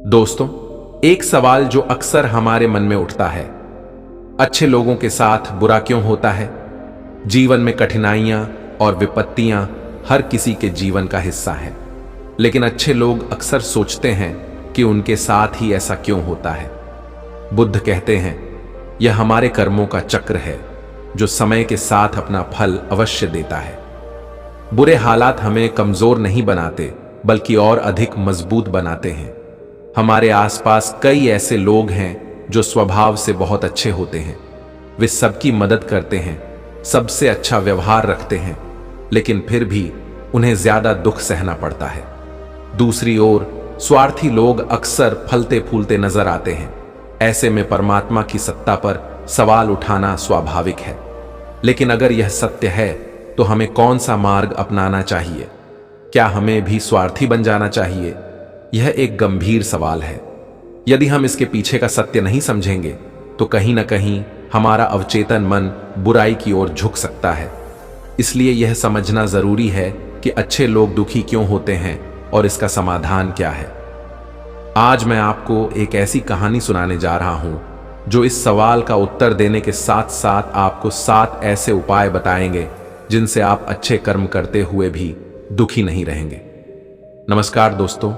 दोस्तों, एक सवाल जो अक्सर हमारे मन में उठता है, अच्छे लोगों के साथ बुरा क्यों होता है? जीवन में कठिनाइयां और विपत्तियां हर किसी के जीवन का हिस्सा है, लेकिन अच्छे लोग अक्सर सोचते हैं कि उनके साथ ही ऐसा क्यों होता है। बुद्ध कहते हैं, यह हमारे कर्मों का चक्र है जो समय के साथ अपना फल अवश्य देता है। बुरे हालात हमें कमजोर नहीं बनाते, बल्कि और अधिक मजबूत बनाते हैं। हमारे आसपास कई ऐसे लोग हैं जो स्वभाव से बहुत अच्छे होते हैं। वे सबकी मदद करते हैं, सबसे अच्छा व्यवहार रखते हैं, लेकिन फिर भी उन्हें ज्यादा दुख सहना पड़ता है। दूसरी ओर स्वार्थी लोग अक्सर फलते फूलते नजर आते हैं। ऐसे में परमात्मा की सत्ता पर सवाल उठाना स्वाभाविक है। लेकिन अगर यह सत्य है तो हमें कौन सा मार्ग अपनाना चाहिए? क्या हमें भी स्वार्थी बन जाना चाहिए? यह एक गंभीर सवाल है। यदि हम इसके पीछे का सत्य नहीं समझेंगे तो कहीं ना कहीं हमारा अवचेतन मन बुराई की ओर झुक सकता है। इसलिए यह समझना जरूरी है कि अच्छे लोग दुखी क्यों होते हैं और इसका समाधान क्या है। आज मैं आपको एक ऐसी कहानी सुनाने जा रहा हूं जो इस सवाल का उत्तर देने के साथ साथ आपको 7 ऐसे उपाय बताएंगे जिनसे आप अच्छे कर्म करते हुए भी दुखी नहीं रहेंगे। नमस्कार दोस्तों,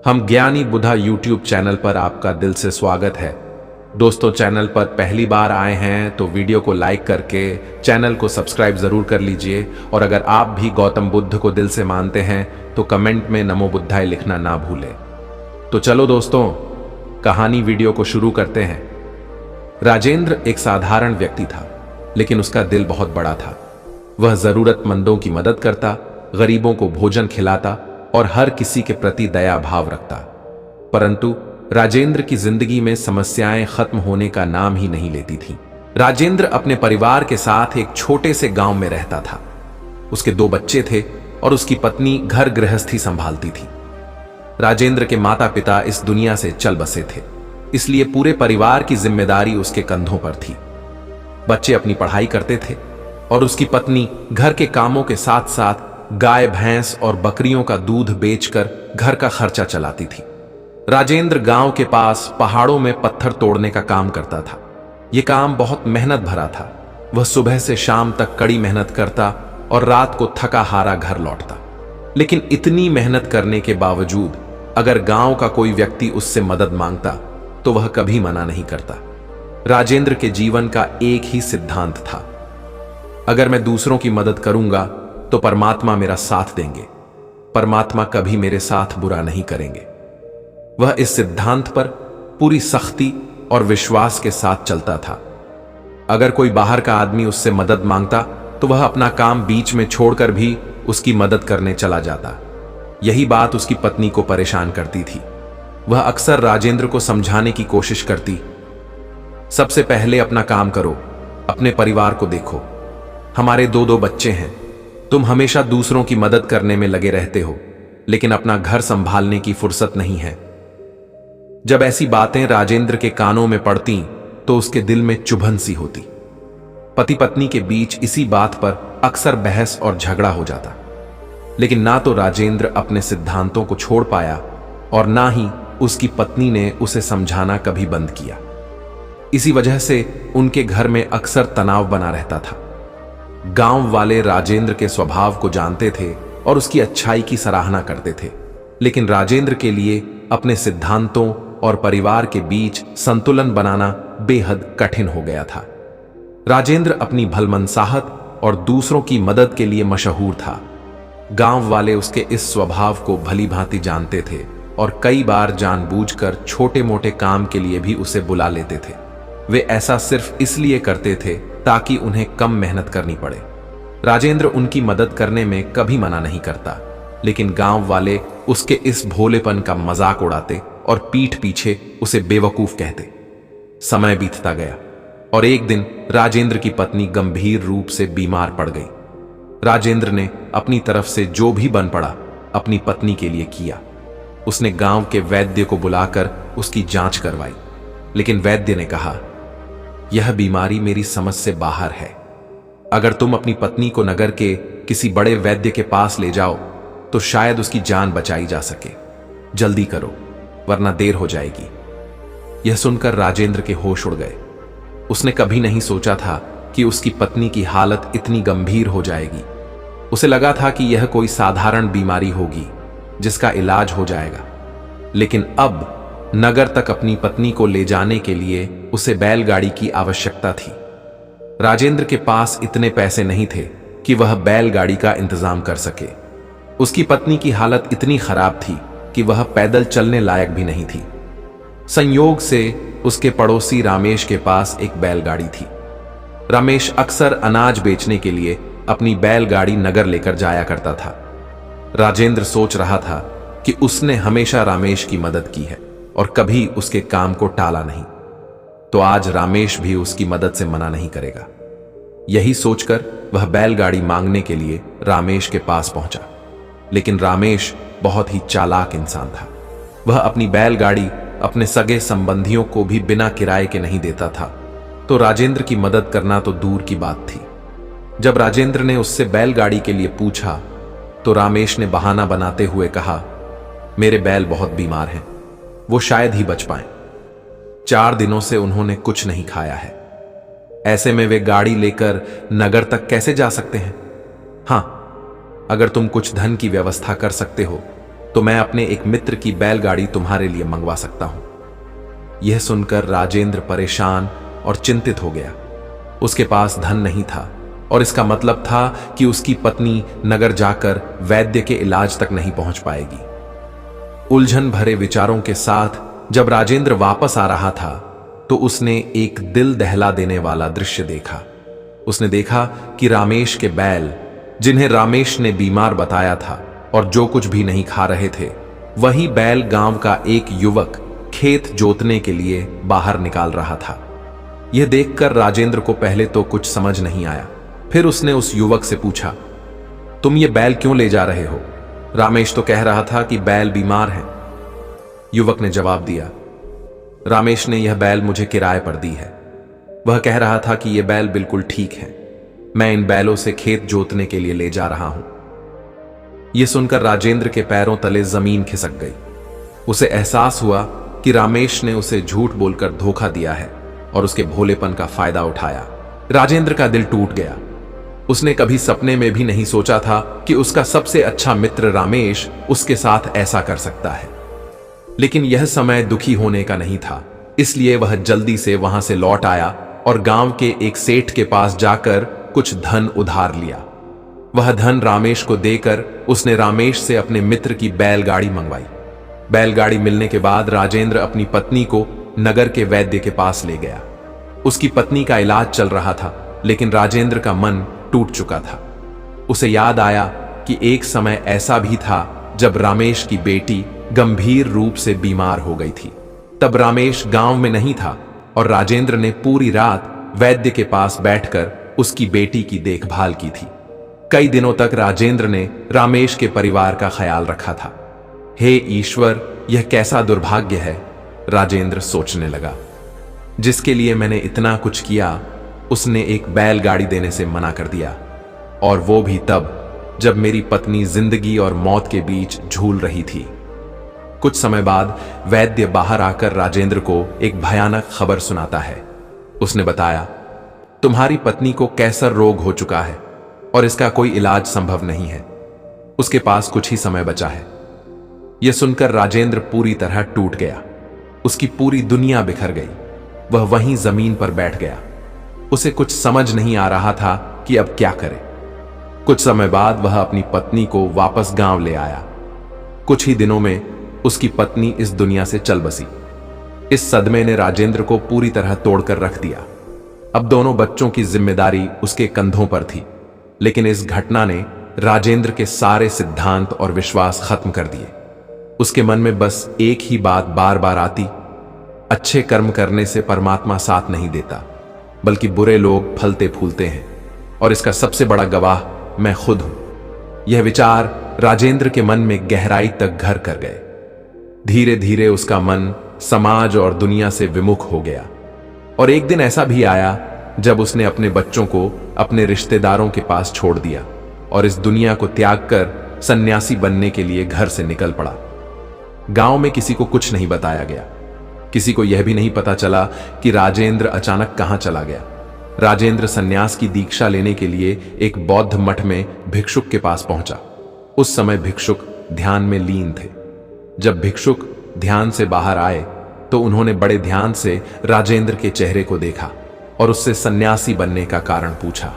हम ज्ञानी बुद्धा यूट्यूब चैनल पर आपका दिल से स्वागत है। दोस्तों, चैनल पर पहली बार आए हैं तो वीडियो को लाइक करके चैनल को सब्सक्राइब जरूर कर लीजिए, और अगर आप भी गौतम बुद्ध को दिल से मानते हैं तो कमेंट में नमो बुद्धाय लिखना ना भूलें। तो चलो दोस्तों, कहानी वीडियो को शुरू करते हैं। राजेंद्र एक साधारण व्यक्ति था, लेकिन उसका दिल बहुत बड़ा था। वह जरूरतमंदों की मदद करता, गरीबों को भोजन खिलाता और हर किसी के प्रति दया भाव रखता। परंतु राजेंद्र की जिंदगी में समस्याएं खत्म होने का नाम ही नहीं लेती थीं। राजेंद्र अपने परिवार के साथ एक छोटे से गांव में रहता था। उसके 2 बच्चे थे और उसकी पत्नी घर गृहस्थी संभालती थी। राजेंद्र के माता पिता इस दुनिया से चल बसे थे, इसलिए पूरे परिवार की जिम्मेदारी उसके कंधों पर थी। बच्चे अपनी पढ़ाई करते थे और उसकी पत्नी घर के कामों के साथ साथ गाय, भैंस और बकरियों का दूध बेचकर घर का खर्चा चलाती थी। राजेंद्र गांव के पास पहाड़ों में पत्थर तोड़ने का काम करता था। यह काम बहुत मेहनत भरा था। वह सुबह से शाम तक कड़ी मेहनत करता और रात को थका हारा घर लौटता। लेकिन इतनी मेहनत करने के बावजूद अगर गांव का कोई व्यक्ति उससे मदद मांगता तो वह कभी मना नहीं करता। राजेंद्र के जीवन का एक ही सिद्धांत था, अगर मैं दूसरों की मदद करूंगा तो परमात्मा मेरा साथ देंगे, परमात्मा कभी मेरे साथ बुरा नहीं करेंगे। वह इस सिद्धांत पर पूरी सख्ती और विश्वास के साथ चलता था। अगर कोई बाहर का आदमी उससे मदद मांगता तो वह अपना काम बीच में छोड़कर भी उसकी मदद करने चला जाता। यही बात उसकी पत्नी को परेशान करती थी। वह अक्सर राजेंद्र को समझाने की कोशिश करती, सबसे पहले अपना काम करो, अपने परिवार को देखो, हमारे 2 बच्चे हैं, तुम हमेशा दूसरों की मदद करने में लगे रहते हो, लेकिन अपना घर संभालने की फुर्सत नहीं है। जब ऐसी बातें राजेंद्र के कानों में पड़ती तो उसके दिल में चुभन सी होती। पति पत्नी के बीच इसी बात पर अक्सर बहस और झगड़ा हो जाता। लेकिन ना तो राजेंद्र अपने सिद्धांतों को छोड़ पाया और ना ही उसकी पत्नी ने उसे समझाना कभी बंद किया। इसी वजह से उनके घर में अक्सर तनाव बना रहता था। गांव वाले राजेंद्र के स्वभाव को जानते थे और उसकी अच्छाई की सराहना करते थे, लेकिन राजेंद्र के लिए अपने सिद्धांतों और परिवार के बीच संतुलन बनाना बेहद कठिन हो गया था। राजेंद्र अपनी भलमनसाहत और दूसरों की मदद के लिए मशहूर था। गांव वाले उसके इस स्वभाव को भली भांति जानते थे और कई बार जानबूझकर छोटे मोटे काम के लिए भी उसे बुला लेते थे। वे ऐसा सिर्फ इसलिए करते थे ताकि उन्हें कम मेहनत करनी पड़े। राजेंद्र उनकी मदद करने में कभी मना नहीं करता, लेकिन गांव वाले उसके इस भोलेपन का मजाक उड़ाते और पीठ पीछे उसे बेवकूफ कहते। समय बीतता गया और एक दिन राजेंद्र की पत्नी गंभीर रूप से बीमार पड़ गई। राजेंद्र ने अपनी तरफ से जो भी बन पड़ा अपनी पत्नी के लिए किया। उसने गांव के वैद्य को बुलाकर उसकी जांच करवाई, लेकिन वैद्य ने कहा, यह बीमारी मेरी समझ से बाहर है। अगर तुम अपनी पत्नी को नगर के किसी बड़े वैद्य के पास ले जाओ तो शायद उसकी जान बचाई जा सके। जल्दी करो। वरना देर हो जाएगी। यह सुनकर राजेंद्र के होश उड़ गए। उसने कभी नहीं सोचा था कि उसकी पत्नी की हालत इतनी गंभीर हो जाएगी। उसे लगा था कि यह कोई साधारण बीमारी होगी जिसका इलाज हो जाएगा, लेकिन अब नगर तक अपनी पत्नी को ले जाने के लिए उसे बैलगाड़ी की आवश्यकता थी। राजेंद्र के पास इतने पैसे नहीं थे कि वह बैलगाड़ी का इंतजाम कर सके। उसकी पत्नी की हालत इतनी खराब थी कि वह पैदल चलने लायक भी नहीं थी। संयोग से उसके पड़ोसी रामेश के पास एक बैलगाड़ी थी। रामेश अक्सर अनाज बेचने के लिए अपनी बैलगाड़ी नगर लेकर जाया करता था। राजेंद्र सोच रहा था कि उसने हमेशा रामेश की मदद की है और कभी उसके काम को टाला नहीं, तो आज रामेश भी उसकी मदद से मना नहीं करेगा। यही सोचकर वह बैलगाड़ी मांगने के लिए रामेश के पास पहुंचा, लेकिन रामेश बहुत ही चालाक इंसान था। वह अपनी बैलगाड़ी अपने सगे संबंधियों को भी बिना किराए के नहीं देता था, तो राजेंद्र की मदद करना तो दूर की बात थी। जब राजेंद्र ने उससे बैलगाड़ी के लिए पूछा तो रामेश ने बहाना बनाते हुए कहा, मेरे बैल बहुत बीमार हैं, वो शायद ही बच पाएं। 4 दिनों से उन्होंने कुछ नहीं खाया है। ऐसे में वे गाड़ी लेकर नगर तक कैसे जा सकते हैं? हां, अगर तुम कुछ धन की व्यवस्था कर सकते हो तो मैं अपने एक मित्र की बैलगाड़ी तुम्हारे लिए मंगवा सकता हूं। यह सुनकर राजेंद्र परेशान और चिंतित हो गया। उसके पास धन नहीं था और इसका मतलब था कि उसकी पत्नी नगर जाकर वैद्य के इलाज तक नहीं पहुंच पाएगी। उलझन भरे विचारों के साथ जब राजेंद्र वापस आ रहा था तो उसने एक दिल दहला देने वाला दृश्य देखा। उसने देखा कि रामेश के बैल, जिन्हें रामेश ने बीमार बताया था और जो कुछ भी नहीं खा रहे थे, वही बैल गांव का एक युवक खेत जोतने के लिए बाहर निकाल रहा था। यह देखकर राजेंद्र को पहले तो कुछ समझ नहीं आया। फिर उसने उस युवक से पूछा, तुम ये बैल क्यों ले जा रहे हो? रामेश तो कह रहा था कि बैल बीमार हैं। युवक ने जवाब दिया, रामेश ने यह बैल मुझे किराए पर दी है। वह कह रहा था कि यह बैल बिल्कुल ठीक है। मैं इन बैलों से खेत जोतने के लिए ले जा रहा हूं। यह सुनकर राजेंद्र के पैरों तले जमीन खिसक गई। उसे एहसास हुआ कि रामेश ने उसे झूठ बोलकर धोखा दिया है और उसके भोलेपन का फायदा उठाया। राजेंद्र का दिल टूट गया। उसने कभी सपने में भी नहीं सोचा था कि उसका सबसे अच्छा मित्र रामेश उसके साथ ऐसा कर सकता है। लेकिन यह समय दुखी होने का नहीं था, इसलिए वह जल्दी से वहां से लौट आया और गांव के एक सेठ के पास जाकर कुछ धन उधार लिया। वह धन रामेश को देकर उसने रामेश से अपने मित्र की बैलगाड़ी मंगवाई। बैलगाड़ी मिलने के बाद राजेंद्र अपनी पत्नी को नगर के वैद्य के पास ले गया। उसकी पत्नी का इलाज चल रहा था, लेकिन राजेंद्र का मन टूट चुका था। उसे याद आया कि एक समय ऐसा भी था जब रामेश की बेटी गंभीर रूप से बीमार हो गई थी। तब रामेश गांव में नहीं था और राजेंद्र ने पूरी रात वैद्य के पास बैठकर उसकी बेटी की देखभाल की थी। कई दिनों तक राजेंद्र ने रामेश के परिवार का ख्याल रखा था। हे ईश्वर, यह कैसा दुर्भाग्य है, राजेंद्र सोचने लगा। जिसके लिए मैंने इतना कुछ किया, उसने एक बैलगाड़ी देने से मना कर दिया, और वो भी तब जब मेरी पत्नी जिंदगी और मौत के बीच झूल रही थी। कुछ समय बाद वैद्य बाहर आकर राजेंद्र को एक भयानक खबर सुनाता है। उसने बताया, तुम्हारी पत्नी को कैंसर रोग हो चुका है और इसका कोई इलाज संभव नहीं है। उसके पास कुछ ही समय बचा है। यह सुनकर राजेंद्र पूरी तरह टूट गया। उसकी पूरी दुनिया बिखर गई। वह वहीं जमीन पर बैठ गया। उसे कुछ समझ नहीं आ रहा था कि अब क्या करे। कुछ समय बाद वह अपनी पत्नी को वापस गांव ले आया। कुछ ही दिनों में उसकी पत्नी इस दुनिया से चल बसी। इस सदमे ने राजेंद्र को पूरी तरह तोड़कर रख दिया। अब दोनों बच्चों की जिम्मेदारी उसके कंधों पर थी, लेकिन इस घटना ने राजेंद्र के सारे सिद्धांत और विश्वास खत्म कर दिए। उसके मन में बस एक ही बात बार बार आती, अच्छे कर्म करने से परमात्मा साथ नहीं देता, बल्कि बुरे लोग फलते फूलते हैं, और इसका सबसे बड़ा गवाह मैं खुद हूं। यह विचार राजेंद्र के मन में गहराई तक घर कर गए। धीरे धीरे उसका मन समाज और दुनिया से विमुख हो गया, और एक दिन ऐसा भी आया जब उसने अपने बच्चों को अपने रिश्तेदारों के पास छोड़ दिया और इस दुनिया को त्याग कर सन्यासी बनने के लिए घर से निकल पड़ा। गांव में किसी को कुछ नहीं बताया गया। किसी को यह भी नहीं पता चला कि राजेंद्र अचानक कहां चला गया। राजेंद्र सन्यास की दीक्षा लेने के लिए एक बौद्ध मठ में भिक्षुक के पास पहुंचा। उस समय भिक्षुक ध्यान में लीन थे। जब भिक्षुक ध्यान से बाहर आए तो उन्होंने बड़े ध्यान से राजेंद्र के चेहरे को देखा और उससे सन्यासी बनने का कारण पूछा।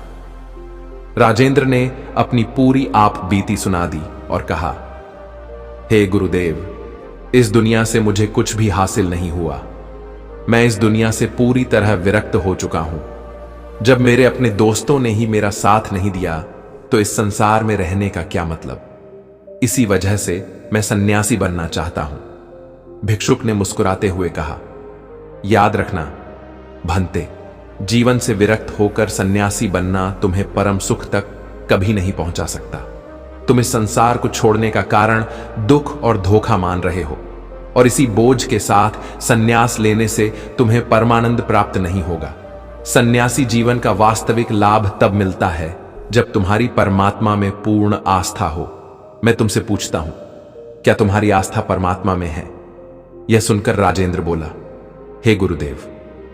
राजेंद्र ने अपनी पूरी आप बीती सुना दी और कहा, हे गुरुदेव, इस दुनिया से मुझे कुछ भी हासिल नहीं हुआ। मैं इस दुनिया से पूरी तरह विरक्त हो चुका हूं। जब मेरे अपने दोस्तों ने ही मेरा साथ नहीं दिया तो इस संसार में रहने का क्या मतलब। इसी वजह से मैं सन्यासी बनना चाहता हूं। भिक्षुक ने मुस्कुराते हुए कहा, याद रखना भंते, जीवन से विरक्त होकर सन्यासी बनना तुम्हें परम सुख तक कभी नहीं पहुंचा सकता। तुम इस संसार को छोड़ने का कारण दुख और धोखा मान रहे हो और इसी बोझ के साथ सन्यास लेने से तुम्हें परमानंद प्राप्त नहीं होगा। सन्यासी जीवन का वास्तविक लाभ तब मिलता है जब तुम्हारी परमात्मा में पूर्ण आस्था हो। मैं तुमसे पूछता हूं, क्या तुम्हारी आस्था परमात्मा में है? यह सुनकर राजेंद्र बोला, हे गुरुदेव,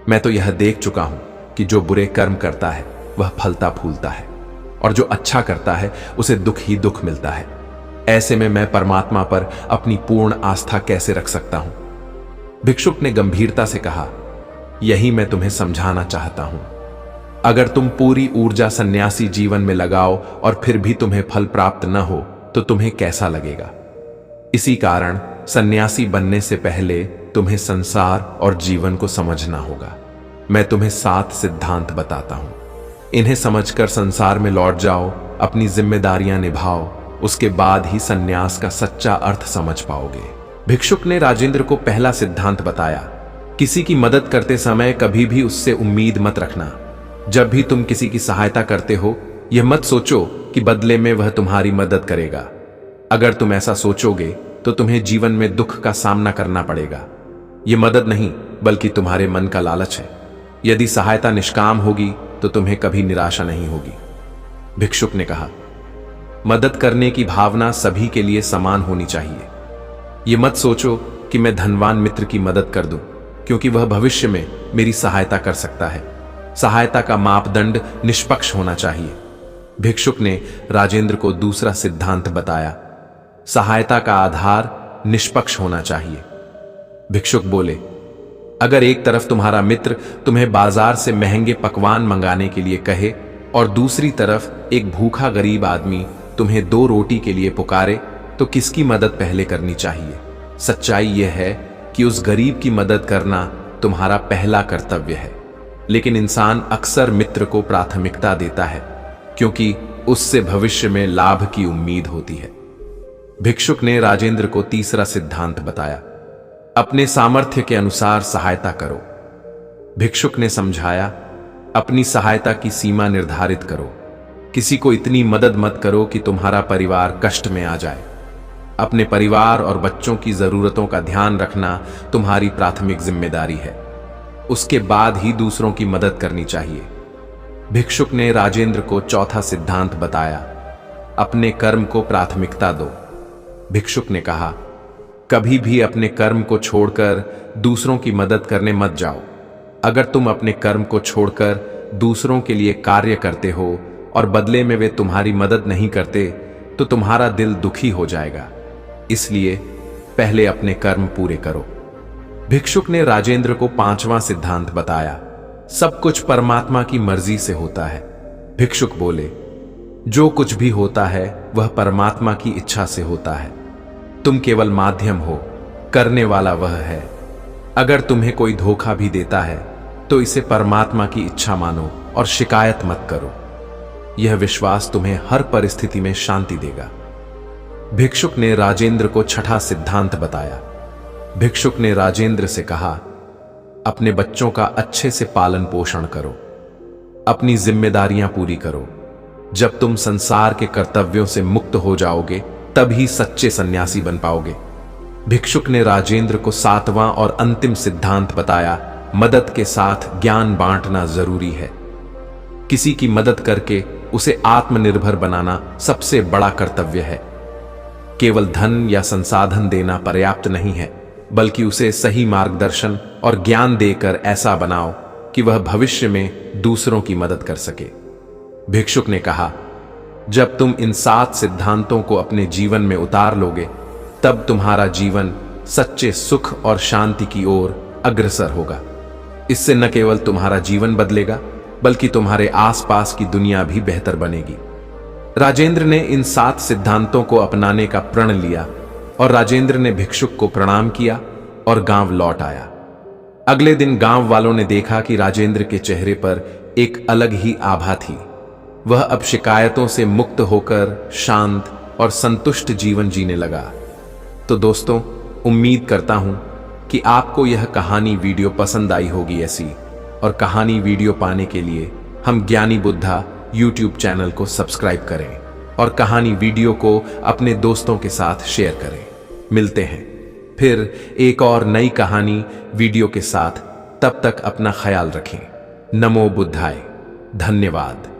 मैं तो यह देख चुका हूं कि जो बुरे कर्म करता है वह फलता फूलता है और जो अच्छा करता है उसे दुख ही दुख मिलता है। ऐसे में मैं परमात्मा पर अपनी पूर्ण आस्था कैसे रख सकता हूं? भिक्षुक ने गंभीरता से कहा, यही मैं तुम्हें समझाना चाहता हूं। अगर तुम पूरी ऊर्जा सन्यासी जीवन में लगाओ और फिर भी तुम्हें फल प्राप्त न हो तो तुम्हें कैसा लगेगा? इसी कारण सन्यासी बनने से पहले तुम्हें संसार और जीवन को समझना होगा। मैं तुम्हें 7 सिद्धांत बताता हूं। इन्हें समझकर संसार में लौट जाओ, अपनी जिम्मेदारियां निभाओ, उसके बाद ही सन्यास का सच्चा अर्थ समझ पाओगे। भिक्षुक ने राजेंद्र को पहला सिद्धांत बताया, किसी की मदद करते समय कभी भी उससे उम्मीद मत रखना। जब भी तुम किसी की सहायता करते हो, यह मत सोचो कि बदले में वह तुम्हारी मदद करेगा। अगर तुम ऐसा सोचोगे तो तुम्हें जीवन में दुख का सामना करना पड़ेगा। यह मदद नहीं बल्कि तुम्हारे मन का लालच है। यदि सहायता निष्काम होगी तो तुम्हें कभी निराशा नहीं होगी। भिक्षुक ने कहा, मदद करने की भावना सभी के लिए समान होनी चाहिए। यह मत सोचो कि मैं धनवान मित्र की मदद कर दूं क्योंकि वह भविष्य में मेरी सहायता कर सकता है। सहायता का मापदंड निष्पक्ष होना चाहिए। भिक्षुक ने राजेंद्र को दूसरा सिद्धांत बताया, सहायता का आधार निष्पक्ष होना चाहिए। भिक्षुक बोले, अगर एक तरफ तुम्हारा मित्र तुम्हें बाजार से महंगे पकवान मंगाने के लिए कहे और दूसरी तरफ एक भूखा गरीब आदमी तुम्हें 2 रोटी के लिए पुकारे तो किसकी मदद पहले करनी चाहिए? सच्चाई यह है कि उस गरीब की मदद करना तुम्हारा पहला कर्तव्य है, लेकिन इंसान अक्सर मित्र को प्राथमिकता देता है क्योंकि उससे भविष्य में लाभ की उम्मीद होती है। भिक्षुक ने राजेंद्र को तीसरा सिद्धांत बताया, अपने सामर्थ्य के अनुसार सहायता करो। भिक्षुक ने समझाया, अपनी सहायता की सीमा निर्धारित करो। किसी को इतनी मदद मत करो कि तुम्हारा परिवार कष्ट में आ जाए। अपने परिवार और बच्चों की जरूरतों का ध्यान रखना तुम्हारी प्राथमिक जिम्मेदारी है। उसके बाद ही दूसरों की मदद करनी चाहिए। भिक्षुक ने राजेंद्र को चौथा सिद्धांत बताया, अपने कर्म को प्राथमिकता दो। भिक्षुक ने कहा, कभी भी अपने कर्म को छोड़कर दूसरों की मदद करने मत जाओ। अगर तुम अपने कर्म को छोड़कर दूसरों के लिए कार्य करते हो और बदले में वे तुम्हारी मदद नहीं करते तो तुम्हारा दिल दुखी हो जाएगा। इसलिए पहले अपने कर्म पूरे करो। भिक्षुक ने राजेंद्र को 5वां सिद्धांत बताया, सब कुछ परमात्मा की मर्जी से होता है। भिक्षुक बोले, जो कुछ भी होता है वह परमात्मा की इच्छा से होता है। तुम केवल माध्यम हो, करने वाला वह है। अगर तुम्हें कोई धोखा भी देता है तो इसे परमात्मा की इच्छा मानो और शिकायत मत करो। यह विश्वास तुम्हें हर परिस्थिति में शांति देगा। भिक्षुक ने राजेंद्र को 6ठा सिद्धांत बताया। भिक्षुक ने राजेंद्र से कहा, अपने बच्चों का अच्छे से पालन पोषण करो, अपनी जिम्मेदारियां पूरी करो। जब तुम संसार के कर्तव्यों से मुक्त हो जाओगे तभी सच्चे सन्यासी बन पाओगे। भिक्षुक ने राजेंद्र को 7वां और अंतिम सिद्धांत बताया, मदद के साथ ज्ञान बांटना जरूरी है। किसी की मदद करके उसे आत्मनिर्भर बनाना सबसे बड़ा कर्तव्य है। केवल धन या संसाधन देना पर्याप्त नहीं है, बल्कि उसे सही मार्गदर्शन और ज्ञान देकर ऐसा बनाओ कि वह भविष्य में दूसरों की मदद कर सके। भिक्षुक ने कहा, जब तुम इन 7 सिद्धांतों को अपने जीवन में उतार लोगे, तब तुम्हारा जीवन सच्चे सुख और शांति की ओर अग्रसर होगा। इससे न केवल तुम्हारा जीवन बदलेगा, बल्कि तुम्हारे आसपास की दुनिया भी बेहतर बनेगी। राजेंद्र ने इन 7 सिद्धांतों को अपनाने का प्रण लिया और राजेंद्र ने भिक्षुक को प्रणाम किया और गांव लौट आया। अगले दिन गांव वालों ने देखा कि राजेंद्र के चेहरे पर एक अलग ही आभा थी। वह अब शिकायतों से मुक्त होकर शांत और संतुष्ट जीवन जीने लगा। तो दोस्तों, उम्मीद करता हूं कि आपको यह कहानी वीडियो पसंद आई होगी। ऐसी और कहानी वीडियो पाने के लिए हम ज्ञानी बुद्धा YouTube चैनल को सब्सक्राइब करें और कहानी वीडियो को अपने दोस्तों के साथ शेयर करें। मिलते हैं फिर एक और नई कहानी वीडियो के साथ। तब तक अपना ख्याल रखें। नमो बुद्धाय। धन्यवाद।